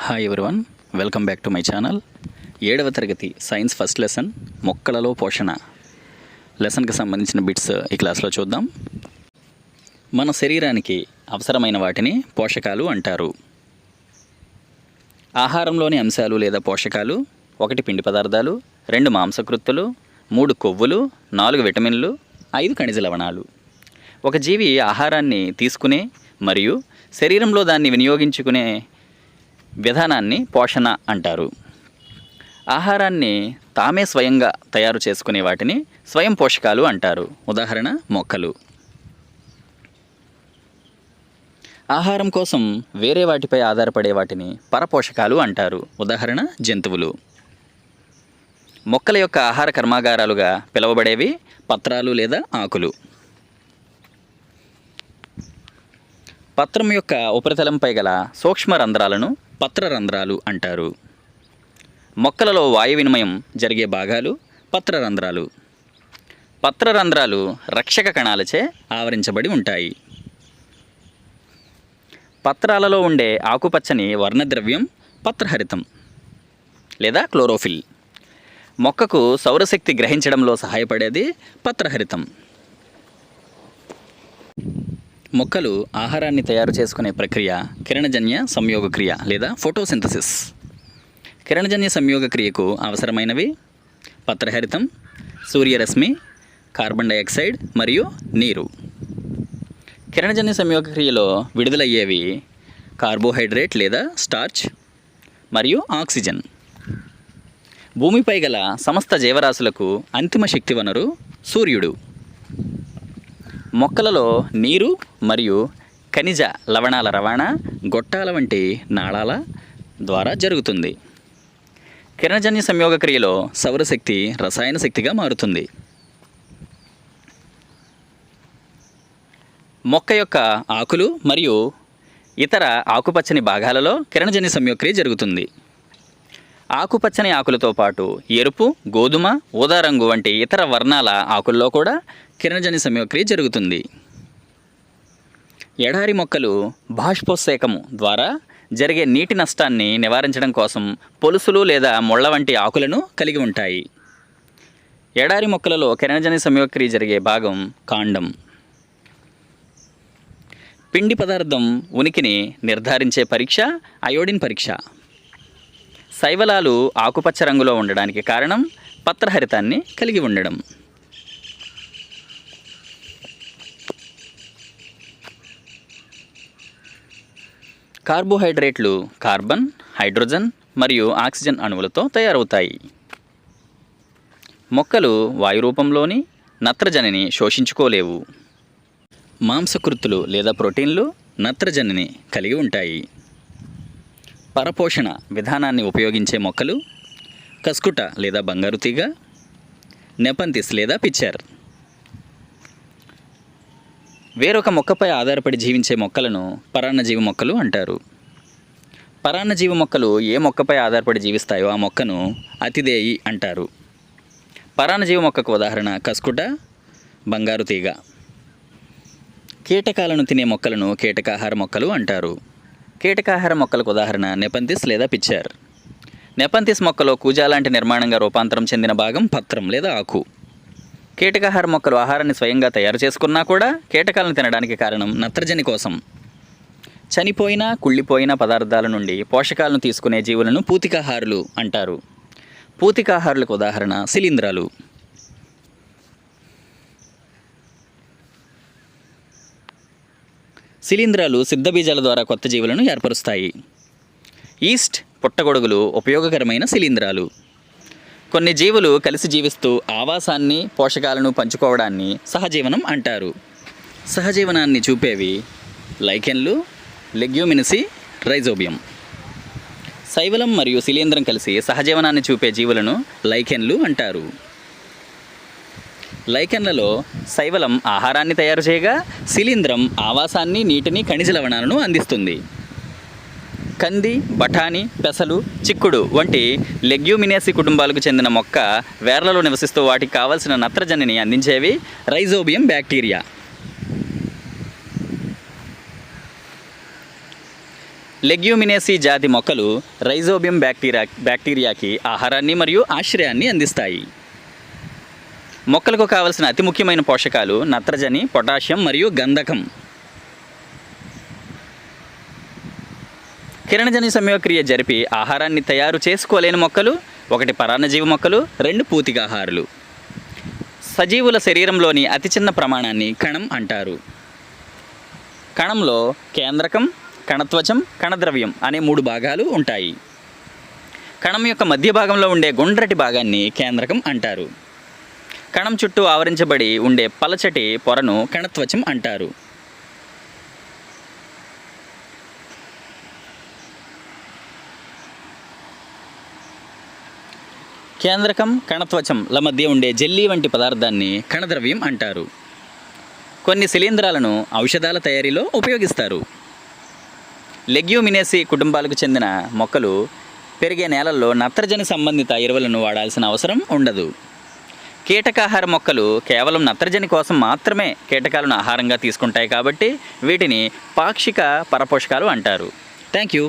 Hi everyone, welcome back to my channel. 7వ తరగతి science first lesson మొక్కలలో పోషణ లెసన్కి సంబంధించిన బిట్స్ ఈ క్లాస్లో చూద్దాం. మన శరీరానికి అవసరమైన వాటిని పోషకాలు అంటారు. ఆహారంలోని అంశాలు లేదా పోషకాలు: 1 పిండి పదార్థాలు, 2 మాంసకృత్తులు, 3 కొవ్వులు, 4 విటమిన్లు, 5 ఖనిజ లవణాలు. ఒక జీవి ఆహారాన్ని తీసుకునే మరియు శరీరంలో దాన్ని వినియోగించుకునే విధానాన్ని పోషణ అంటారు. ఆహారాన్ని తామే స్వయంగా తయారు చేసుకునే వాటిని స్వయం పోషకాలు అంటారు. ఉదాహరణ మొక్కలు. ఆహారం కోసం వేరే వాటిపై ఆధారపడే వాటిని పరపోషకాలు అంటారు. ఉదాహరణ జంతువులు. మొక్కల యొక్క ఆహార కర్మాగారాలుగా పిలువబడేవి పత్రాలు లేదా ఆకులు. పత్రం యొక్క ఉపరితలంపై గల సూక్ష్మ రంధ్రాలను పత్రరంధ్రాలు అంటారు. మొక్కలలో వాయు వినిమయం జరిగే భాగాలు పత్రరంధ్రాలు. పత్రరంధ్రాలు రక్షక కణాలచే ఆవరించబడి ఉంటాయి. పత్రాలలో ఉండే ఆకుపచ్చని వర్ణద్రవ్యం పత్రహరితం లేదా క్లోరోఫిల్. మొక్కకు సౌరశక్తి గ్రహించడంలో సహాయపడేది పత్రహరితం. మొక్కలు ఆహారాన్ని తయారు చేసుకునే ప్రక్రియ కిరణజన్య సంయోగక్రియ లేదా ఫోటోసింథసిస్. కిరణజన్య సంయోగక్రియకు అవసరమైనవి పత్రహరితం, సూర్యరశ్మి, కార్బన్ డయాక్సైడ్ మరియు నీరు. కిరణజన్య సంయోగక్రియలో విడుదలయ్యేవి కార్బోహైడ్రేట్ లేదా స్టార్చ్ మరియు ఆక్సిజన్. భూమిపై గల సమస్త జీవరాశులకు అంతిమ శక్తి వనరు సూర్యుడు. మొక్కలలో నీరు మరియు ఖనిజ లవణాల రవాణా గొట్టాల వంటి నాళాల ద్వారా జరుగుతుంది. కిరణజన్య సంయోగక్రియలో సౌరశక్తి రసాయన శక్తిగా మారుతుంది. మొక్క యొక్క ఆకులు మరియు ఇతర ఆకుపచ్చని భాగాలలో కిరణజన్య సంయోగక్రియ జరుగుతుంది. ఆకుపచ్చని ఆకులతో పాటు ఎరుపు, గోధుమ, ఊదా రంగు వంటి ఇతర వర్ణాల ఆకుల్లో కూడా కిరణజన్య సంయోగక్రియ జరుగుతుంది. ఎడారి మొక్కలు బాష్పోత్సేకము ద్వారా జరిగే నీటి నష్టాన్ని నివారించడం కోసం పొలుసులు లేదా ముళ్ళ వంటి ఆకులను కలిగి ఉంటాయి. ఎడారి మొక్కలలో కిరణజన్య సంయోగక్రియ జరిగే భాగం కాండం. పిండి పదార్థం ఉనికిని నిర్ధారించే పరీక్ష అయోడిన్ పరీక్ష. శైవలాలు ఆకుపచ్చ రంగులో ఉండడానికి కారణం పత్రహరితాన్ని కలిగి ఉండడం. కార్బోహైడ్రేట్లు కార్బన్, హైడ్రోజన్ మరియు ఆక్సిజన్ అణువులతో తయారవుతాయి. మొక్కలు వాయు రూపంలోని నత్రజనిని శోషించుకోలేవు. మాంసకృత్తులు లేదా ప్రోటీన్లు నత్రజనిని కలిగి ఉంటాయి. పరపోషణ విధానాన్ని ఉపయోగించే మొక్కలు కస్కుట లేదా బంగారు తీగ, నెపంతిస్ లేదా పిచ్చర్. వేరొక మొక్కపై ఆధారపడి జీవించే మొక్కలను పరాన్నజీవి మొక్కలు అంటారు. పరాన్నజీవి మొక్కలు ఏ మొక్కపై ఆధారపడి జీవిస్తాయో ఆ మొక్కను అతిదేయి అంటారు. పరాన్నజీవి మొక్కకు ఉదాహరణ కస్కుట, బంగారు తీగ. కీటకాలను తినే మొక్కలను కీటకాహార మొక్కలు అంటారు. కీటకాహార మొక్కలకు ఉదాహరణ నెపంతిస్ లేదా పిచ్చర్. నెపంతిస్ మొక్కలో కూజా లాంటి నిర్మాణంగా రూపాంతరం చెందిన భాగం పత్రం లేదా ఆకు. కీటకాహార మొక్కలు ఆహారాన్ని స్వయంగా తయారు చేసుకున్నా కూడా కీటకాలను తినడానికి కారణం నత్రజని కోసం. చనిపోయిన, కుళ్ళిపోయిన పదార్థాల నుండి పోషకాలను తీసుకునే జీవులను పూతికాహారులు అంటారు. పూతికాహారులకు ఉదాహరణ శిలీంధ్రాలు. శిలీంధ్రాలు సిద్ధబీజాల ద్వారా కొత్త జీవులను ఏర్పరుస్తాయి. ఈస్ట్, పుట్టగొడుగులు ఉపయోగకరమైన శిలీంధ్రాలు. కొన్ని జీవులు కలిసి జీవిస్తూ ఆవాసాన్ని, పోషకాలను పంచుకోవడాన్ని సహజీవనం అంటారు. సహజీవనాన్ని చూపేవి లైకెన్లు, లెగ్యూమినసి, రైజోబియం. శైవలం మరియు శిలీంధ్రం కలిసి సహజీవనాన్ని చూపే జీవులను లైకెన్లు అంటారు. లైకెన్లలో శైవలం ఆహారాన్ని తయారు చేయగా శిలీంధ్రం ఆవాసాన్ని, నీటిని, ఖనిజ లవణాలను అందిస్తుంది. కంది, బఠానీ, పెసలు, చిక్కుడు వంటి లెగ్యూమినేసి కుటుంబాలకు చెందిన మొక్క వేర్లలో నివసిస్తూ వాటికి కావలసిన నత్రజనిని అందించేవి రైజోబియం, బ్యాక్టీరియా. లెగ్యూమినేసి జాతి మొక్కలు రైజోబియం బ్యాక్టీరియాకి ఆహారాన్ని మరియు ఆశ్రయాన్ని అందిస్తాయి. మొక్కలకు కావలసిన అతి ముఖ్యమైన పోషకాలు నత్రజని, పొటాషియం మరియు గంధకం. కిరణజన్య సంయోగక్రియ జరిపి ఆహారాన్ని తయారు చేసుకోలేని మొక్కలు 1 పరాన్నజీవి మొక్కలు, 2 పూతికాహారులు. సజీవుల శరీరంలోని అతి చిన్న ప్రమాణాన్ని కణం అంటారు. కణంలో కేంద్రకం, కణత్వచం, కణద్రవ్యం అనే 3 భాగాలు ఉంటాయి. కణం యొక్క మధ్య భాగంలో ఉండే గుండ్రటి భాగాన్ని కేంద్రకం అంటారు. కణం చుట్టూ ఆవరించబడి ఉండే పలచటి పొరను కణత్వచం అంటారు. కేంద్రకం, కణత్వచంల మధ్య ఉండే జెల్లీ వంటి పదార్థాన్ని కణద్రవ్యం అంటారు. కొన్ని శిలీంధ్రాలను ఔషధాల తయారీలో ఉపయోగిస్తారు. లెగ్యూమినేసి కుటుంబాలకు చెందిన మొక్కలు పెరిగే నేలల్లో నత్రజని సంబంధిత ఎరువులను వాడాల్సిన అవసరం ఉండదు. కీటకాహార మొక్కలు కేవలం నత్రజని కోసం మాత్రమే కీటకాలను ఆహారంగా తీసుకుంటాయి కాబట్టి వీటిని పాక్షిక పరపోషకాలు అంటారు. Thank you.